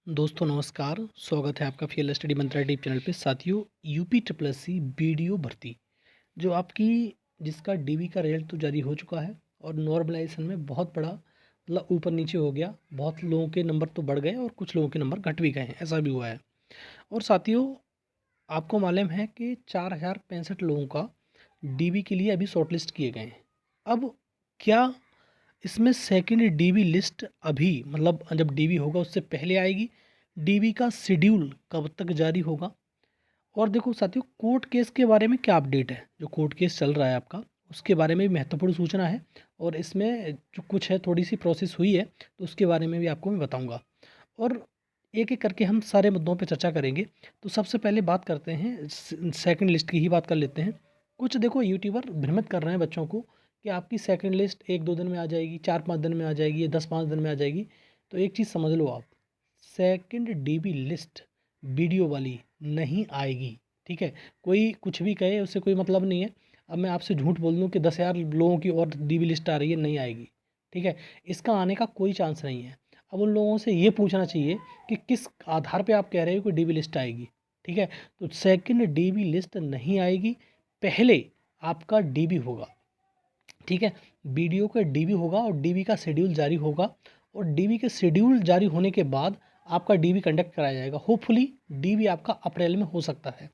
दोस्तों नमस्कार, स्वागत है आपका field study mantra YouTube channel पे। साथियों, UP triple S C BDO भर्ती जो आपकी जिसका डीवी का रिजल्ट तो जारी हो चुका है और नॉर्मलाइजेशन में बहुत बड़ा मतलब ऊपर नीचे हो गया। बहुत लोगों के नंबर तो बढ़ गए और कुछ लोगों के नंबर घट भी गए हैं, ऐसा भी हुआ है। और साथियों, आपको मालूम है कि 4065 लोगों का डीवी के लिए अभी शॉर्टलिस्ट किए गए हैं। अब क्या इसमें सेकंड डीवी लिस्ट अभी मतलब जब डीवी होगा उससे पहले आएगी? डीवी का शेड्यूल कब तक जारी होगा? और देखो साथियों, कोर्ट केस के बारे में क्या अपडेट है? जो कोर्ट केस चल रहा है आपका, उसके बारे में भी महत्वपूर्ण सूचना है और इसमें जो कुछ है थोड़ी सी प्रोसेस हुई है, तो उसके बारे में भी आपको मैं बताऊंगा। और एक एक करके हम सारे मुद्दों पे चर्चा करेंगे। तो सबसे पहले बात करते हैं, सेकंड लिस्ट की ही बात कर लेते हैं। कुछ देखो यूट्यूबर भ्रमित कर रहे हैं बच्चों को कि आपकी सेकंड लिस्ट 1-2 दिन में आ जाएगी, 4-5 दिन में आ जाएगी, या 10-5 दिन में आ जाएगी। तो एक चीज़ समझ लो आप, सेकंड डीबी लिस्ट वीडियो वाली नहीं आएगी। ठीक है, कोई कुछ भी कहे उससे कोई मतलब नहीं है। अब मैं आपसे झूठ बोल दूँ कि 10,000 लोगों की और डीबी लिस्ट आ रही है, नहीं आएगी। ठीक है, इसका आने का कोई चांस नहीं है। अब उन लोगों से ये पूछना चाहिए कि किस आधार पे आप कह रहे हो कि डीबी लिस्ट आएगी। ठीक है, तो सेकंड डीबी लिस्ट नहीं आएगी, पहले आपका डीबी होगा। ठीक है, वीडियो का डीबी होगा और डीबी का शेड्यूल जारी होगा। और डीबी के शेड्यूल जारी होने के बाद आपका डीबी कंडक्ट कराया जाएगा। होपफुली डीबी आपका अप्रैल में हो सकता है।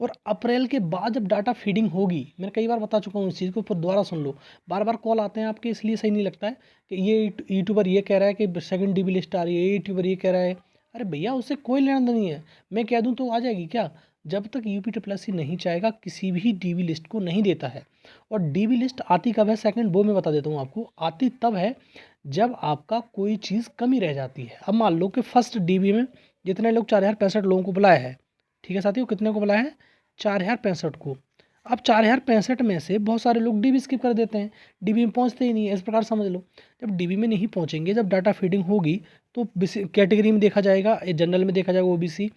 और अप्रैल के बाद जब डाटा फीडिंग होगी, मैं कई बार बता चुका हूँ इस चीज़ को, फिर दोबारा सुन लो। बार बार कॉल आते हैं आपके, इसलिए सही नहीं लगता है कि ये यूट्यूबर ये कह रहा है कि सेकंड डीबी लिस्ट आ रही है, ये यूट्यूबर ये कह रहा है। अरे भैया, उससे कोई लेना देना नहीं है। मैं कह दूँ तो आ जाएगी क्या? जब तक यूपी ट्रिपल एस सी नहीं चाहेगा, किसी भी डीबी लिस्ट को नहीं देता है। और डीबी लिस्ट आती कब है सेकंड, वो मैं बता देता हूँ आपको। आती तब है जब आपका कोई चीज़ कमी रह जाती है। अब मान लो कि फर्स्ट डीबी में जितने लोग 4065 लोगों को बुलाया है। ठीक है साथियों, कितने को बुलाया है? 4065 को। अब 4065 में से बहुत सारे लोग डीबी स्किप कर देते हैं, डीबी में पहुंचते ही नहीं है। इस प्रकार समझ लो, जब डीबी में नहीं पहुंचेंगे, जब डाटा फीडिंग होगी, तो कैटेगरी में देखा जाएगा, जनरल में देखा जाएगा, ओबीसी,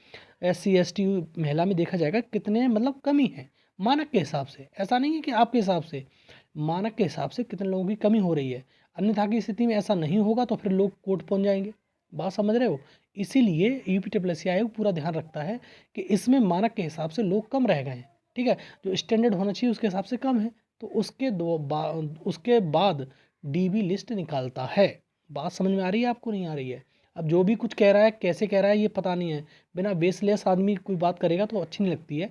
एससी एसटी, महिला में देखा जाएगा कितने मतलब कमी है। मानक के हिसाब से, ऐसा नहीं है कि आपके हिसाब से, मानक के हिसाब से कितने लोगों की कमी हो रही है। अन्यथा की स्थिति में ऐसा नहीं होगा तो फिर लोग कोर्ट पहुंच जाएंगे। बात समझ रहे हो? इसीलिए यूपी ट्रिपल एस सी आयोग पूरा ध्यान रखता है कि इसमें मानक के हिसाब से लोग कम रह गए हैं। ठीक है, जो स्टैंडर्ड होना चाहिए उसके हिसाब से कम है, तो उसके बाद डीबी लिस्ट निकालता है। बात समझ में आ रही है आपको, नहीं आ रही है? अब जो भी कुछ कह रहा है, कैसे कह रहा है, ये पता नहीं है। बिना बेसलेस आदमी कोई बात करेगा तो अच्छी नहीं लगती है।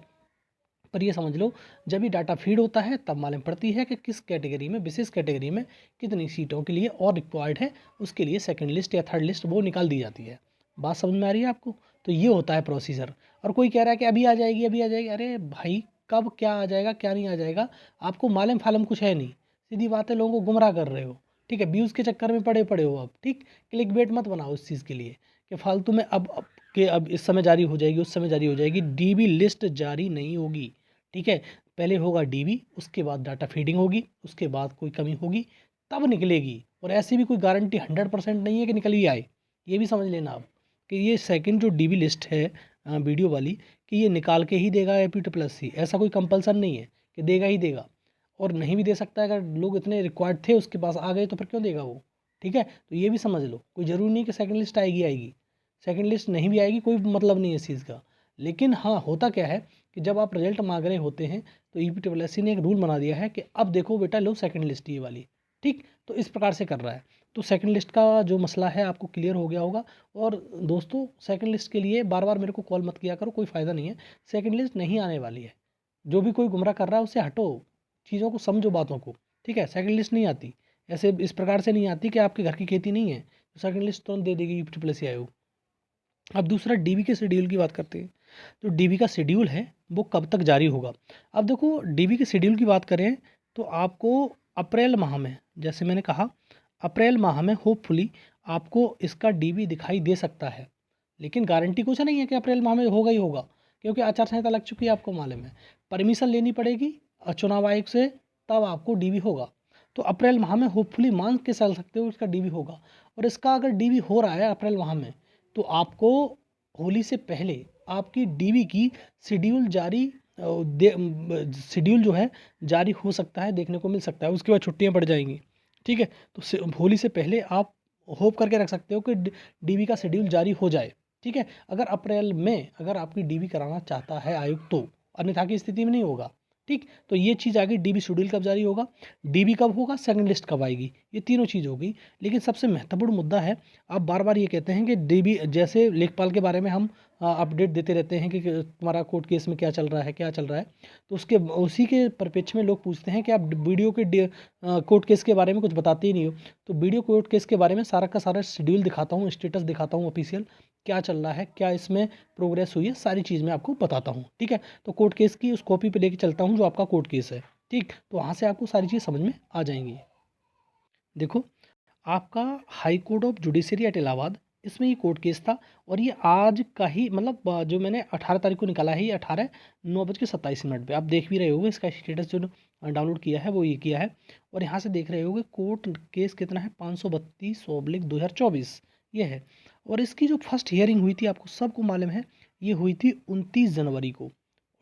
पर ये समझ लो, जब ये डाटा फीड होता है तब मालूम पड़ती है कि किस कैटेगरी में, विशेष कैटेगरी में कितनी सीटों के लिए और रिक्वायर्ड है। उसके लिए सेकंड लिस्ट या थर्ड लिस्ट वो निकाल दी जाती है। बात समझ में आ रही है आपको? तो ये होता है प्रोसीजर। और कोई कह रहा है कि अभी आ जाएगी, अभी आ जाएगी। अरे भाई, कब क्या आ जाएगा क्या नहीं आ जाएगा आपको मालूम फालूम कुछ है नहीं। सीधी बात है, लोगों को गुमराह कर रहे हो। ठीक है, व्यूज़ के चक्कर में पड़े पड़े हो आप। ठीक, क्लिक बेट मत बनाओ इस चीज़ के लिए कि फालतू में अब इस समय जारी हो जाएगी, उस समय जारी हो जाएगी। डीबी लिस्ट जारी नहीं होगी। ठीक है, पहले होगा डीबी, उसके बाद डाटा फीडिंग होगी, उसके बाद कोई कमी होगी तब निकलेगी। और ऐसी भी कोई गारंटी 100% नहीं है कि निकल ही आए। ये भी समझ लेना आप कि ये सेकंड जो डीबी लिस्ट है वीडियो वाली, कि ये निकाल के ही देगा एपी ट्रिपल एस सी। ऐसा कोई कंपल्सन नहीं है कि देगा ही देगा। और नहीं भी दे सकता है, अगर लोग इतने रिक्वायर्ड थे उसके पास आ गए तो फिर क्यों देगा वो? ठीक है, तो ये भी समझ लो, कोई ज़रूरी नहीं कि सेकंड लिस्ट आएगी आएगी। सेकंड लिस्ट नहीं भी आएगी, कोई मतलब नहीं है इस चीज़ का। लेकिन हाँ, होता क्या है कि जब आप रिजल्ट मांग रहे होते हैं तो यूपी ट्रिपल एस सी ने एक रूल बना दिया है कि अब देखो बेटा, लो सेकंड लिस्ट ये वाली। ठीक, तो इस प्रकार से कर रहा है। तो सेकंड लिस्ट का जो मसला है आपको क्लियर हो गया होगा। और दोस्तों, सेकंड लिस्ट के लिए बार बार मेरे को कॉल मत किया करो, कोई फ़ायदा नहीं है। सेकंड लिस्ट नहीं आने वाली है। जो भी कोई गुमराह कर रहा है उससे हटो, चीज़ों को समझो, बातों को। ठीक है, सेकंड लिस्ट नहीं आती, ऐसे इस प्रकार से नहीं आती कि आपके घर की खेती नहीं है तो सेकंड लिस्ट तुरंत दे देगी यूपी ट्रिपल एस सी आयोग। अब दूसरा डीबी के शेड्यूल की बात करते हैं। तो डीबी का शेड्यूल है वो कब तक जारी होगा? अब देखो, डीबी के शेड्यूल की बात करें तो आपको अप्रैल माह में, जैसे मैंने कहा, अप्रैल माह में होपफुली आपको इसका डीबी दिखाई दे सकता है। लेकिन गारंटी कुछ नहीं है कि अप्रैल माह में होगा ही होगा, क्योंकि आचार संहिता लग चुकी है, आपको मालूम है। परमिशन लेनी पड़ेगी चुनाव आयोग से, तब आपको डीबी होगा। तो अप्रैल माह में होपफुली मान के चल सकते हो इसका डीबी होगा। और इसका अगर डीबी हो रहा है अप्रैल माह में, तो आपको होली से पहले आपकी डीवी की शेड्यूल जारी शेड्यूल जो है जारी हो सकता है, देखने को मिल सकता है। उसके बाद छुट्टियां पड़ जाएंगी। ठीक है, तो होली से पहले आप होप करके रख सकते हो कि डीवी का शेड्यूल जारी हो जाए। ठीक है। अगर अप्रैल में अगर आपकी डीबी कराना चाहता है आयोग तो, अन्यथा की स्थिति में नहीं होगा। ठीक, तो ये चीज़ आ गई, डीबी शेड्यूल कब जारी होगा, डीबी कब होगा, सेकंड लिस्ट कब आएगी, ये तीनों चीज़ हो गई। लेकिन सबसे महत्वपूर्ण मुद्दा है, आप बार बार ये कहते हैं कि डीबी, जैसे लेखपाल के बारे में हम अपडेट देते रहते हैं कि तुम्हारा कोर्ट केस में क्या चल रहा है, क्या चल रहा है, तो उसके उसी के परिप्रेक्ष्य में लोग पूछते हैं कि आप वीडियो के कोर्ट केस के बारे में कुछ बताते ही नहीं हो। तो वीडियो कोर्ट केस के बारे में सारा का सारा शेड्यूल दिखाता हूँ, स्टेटस दिखाता हूँ ऑफिशियल, क्या चल रहा है, क्या इसमें प्रोग्रेस हुई है, सारी चीज़ मैं आपको बताता हूँ। ठीक है, तो कोर्ट केस की उस कॉपी पे लेके चलता हूँ जो आपका कोर्ट केस है। ठीक, तो वहाँ से आपको सारी चीज़ समझ में आ जाएंगी। देखो, आपका high court of judiciary at Allahabad, इसमें ये कोर्ट केस था, और ये आज का ही, मतलब जो मैंने 18 तारीख को निकाला है, ये 18:09:27 पे आप देख भी रहे होगे। इसका स्टेटस जो डाउनलोड किया है वो ये किया है, और यहाँ से देख रहे होगे कोर्ट केस कितना है, 532/2024 ये है। और इसकी जो फर्स्ट हियरिंग हुई थी, आपको सबको मालूम है, ये हुई थी 29 जनवरी को।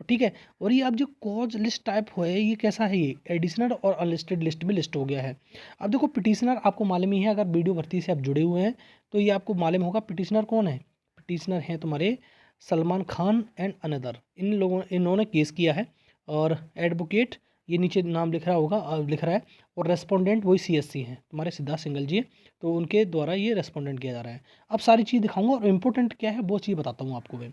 ठीक है, और ये अब जो कॉज लिस्ट टाइप हुआ है, ये कैसा है, ये एडिशनल और अनलिस्टेड लिस्ट में लिस्ट हो गया है। अब देखो, पिटिशनर आपको मालूम ही है, अगर वीडियो भर्ती से आप जुड़े हुए हैं तो ये आपको मालूम होगा पिटिशनर कौन है। पिटिशनर हैं तुम्हारे सलमान खान एंड अनदर, इन लोगों, इन्होंने केस किया है। और एडवोकेट, ये नीचे नाम लिख रहा होगा, लिख रहा है। और रेस्पोंडेंट वही सीएससी हैं तुम्हारे, सिद्धार्थ सिंघल जी हैं, तो उनके द्वारा ये रेस्पोंडेंट किया जा रहा है। अब सारी चीज़ दिखाऊंगा, और इम्पोर्टेंट क्या है वो चीज़ बताता हूँ आपको मैं।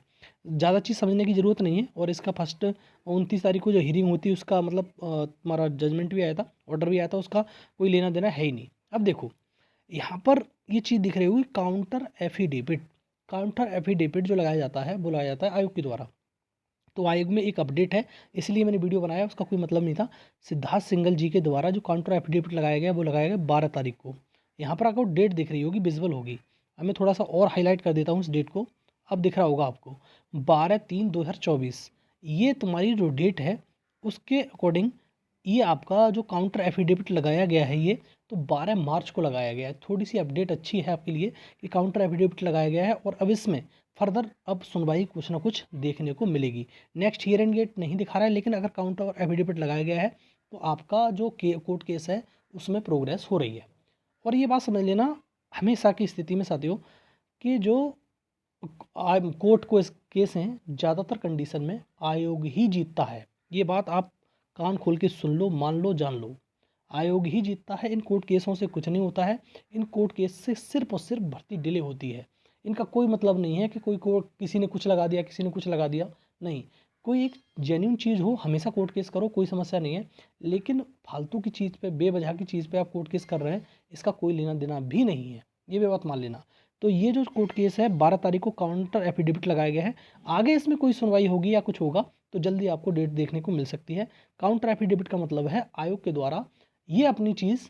ज़्यादा चीज़ समझने की ज़रूरत नहीं है। और इसका फर्स्ट 29 तारीख को जो हियरिंग होती है, उसका मतलब तुम्हारा जजमेंट भी आया था, ऑर्डर भी आया था, उसका कोई लेना देना है ही नहीं। अब देखो, यहाँ पर ये चीज़ दिख रही होगी, काउंटर एफिडेविट। काउंटर एफिडेविट जो लगाया जाता है, वो लगाया जाता है आयोग के द्वारा। तो आयोग में एक अपडेट है, इसलिए मैंने वीडियो बनाया, उसका कोई मतलब नहीं था। सिद्धार्थ सिंघल जी के द्वारा जो काउंटर एफिडेविट लगाया गया, वो लगाया गया 12 तारीख को। यहाँ पर आपको डेट दिख रही होगी, विजिबल होगी। अब मैं थोड़ा सा और हाईलाइट कर देता हूँ इस डेट को, अब दिख रहा होगा आपको, 12/3/2024। ये तुम्हारी जो डेट है, उसके अकॉर्डिंग ये आपका जो काउंटर एफिडेविट लगाया गया है, ये तो 12 मार्च को लगाया गया है। थोड़ी सी अपडेट अच्छी है आपके लिए कि काउंटर एफिडेविट लगाया गया है, और अब इसमें फर्दर अब सुनवाई कुछ ना कुछ देखने को मिलेगी। नेक्स्ट हियरिंग डेट नहीं दिखा रहा है, लेकिन अगर काउंटर एफिडेविट लगाया गया है तो आपका जो कोर्ट केस है उसमें प्रोग्रेस हो रही है। और ये बात समझ लेना, हमेशा की स्थिति में साथियों, कि जो कोर्ट को केस हैं, ज़्यादातर कंडीशन में आयोग ही जीतता है। ये बात आप कान खोल के सुन लो, मान लो, जान लो, आयोग ही जीतता है। इन कोर्ट केसों से कुछ नहीं होता है। इन कोर्ट केस से सिर्फ और सिर्फ भर्ती डिले होती है। इनका कोई मतलब नहीं है कि कोई कोर्ट, किसी ने कुछ लगा दिया, किसी ने कुछ लगा दिया, नहीं। कोई एक जेन्यून चीज़ हो, हमेशा कोर्ट केस करो, कोई समस्या नहीं है। लेकिन फालतू की चीज़ पे, बेवजह की चीज़ पे आप कोर्ट केस कर रहे हैं, इसका कोई लेना देना भी नहीं है, ये भी बात मान लेना। तो ये जो कोर्ट केस है, 12 तारीख को काउंटर एफिडेविट लगाया गया है। आगे इसमें कोई सुनवाई होगी या कुछ होगा तो जल्दी आपको डेट देखने को मिल सकती है। काउंटर एफिडेविट का मतलब है आयोग के द्वारा ये अपनी चीज़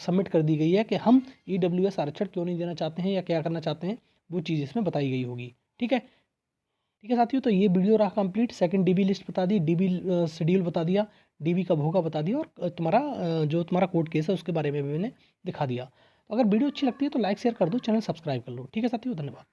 सबमिट कर दी गई है कि हम ईडब्ल्यूएस आरक्षण क्यों नहीं देना चाहते हैं या क्या करना चाहते हैं, वो चीज़ इसमें बताई गई होगी। ठीक है, ठीक है साथियों, तो ये वीडियो रहा कंप्लीट। सेकंड डीबी लिस्ट बता दी, डीबी शेड्यूल बता दिया, डीबी कब होगा बता दिया, और तुम्हारा जो तुम्हारा कोर्ट केस है उसके बारे में भी मैंने दिखा दिया। तो अगर वीडियो अच्छी लगती है तो लाइक शेयर कर दो, चैनल सब्सक्राइब कर लो। ठीक है साथियों, धन्यवाद।